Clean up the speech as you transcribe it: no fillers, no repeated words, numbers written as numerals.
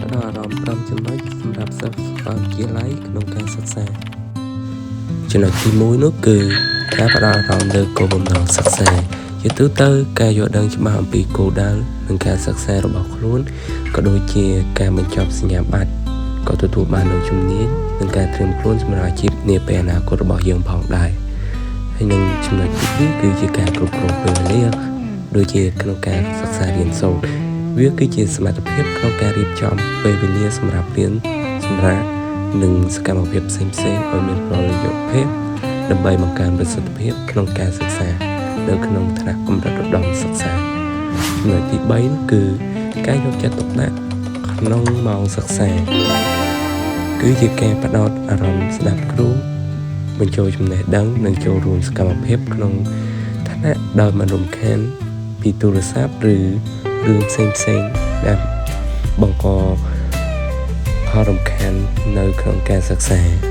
ផ្ដល់អារម្មណ៍5ចំណុចសម្រាប់សិស្សវិទ្យាល័យក្នុងការសិក្សាចំណុចទី1នោះគឺការផ្ដល់អារម្មណ៍លើគោលបំណងសិក្សាជាទូទៅការយល់ដឹងច្បាស់អំពីគោលដៅនិងការសិក្សារបស់ខ្លួនក៏ដូចជាការបញ្ចប់សញ្ញាបត្រក៏ទទួលបាននូវជំនាញនិងការត្រៀមខ្លួនសម្រាប់អាជីពនាពេលអនាគតរបស់យើងផងដែរហើយនឹងចំណុចទី2គឺជាការគ្រប់គ្រងពេលវេលាដូចជាក្នុងការសិក្សារៀនសូត្រវាគឺជាសមត្ថភាពក្នុងការរៀបចំពេលវេលាសម្រាប់រៀនសម្រាប់និងសកម្មភាពផ្សេងៗឲ្យមានប្រយោជន៍ភាពដើម្បីបង្កើនប្រសិទ្ធភាពក្នុងការសិក្សានៅក្នុងថ្នាក់កម្រិតឧត្តមសិក្សាចំណុចទី3នោះគឺការយកចិត្តទុកដាក់ក្នុងម៉ោងសិក្សាគឺជាការផ្ដោតអារម្មណ៍ស្ដាប់គ្រូបញ្ចូលចំណេះដឹងនិងចូលរួមសកម្មភាពក្នុងឋានៈដោយមិនរំខានពីទូរស័ព្ទឬរឿងផ្សេងៗដែលបង្កផលរំខាននៅក្នុងការសិក្សា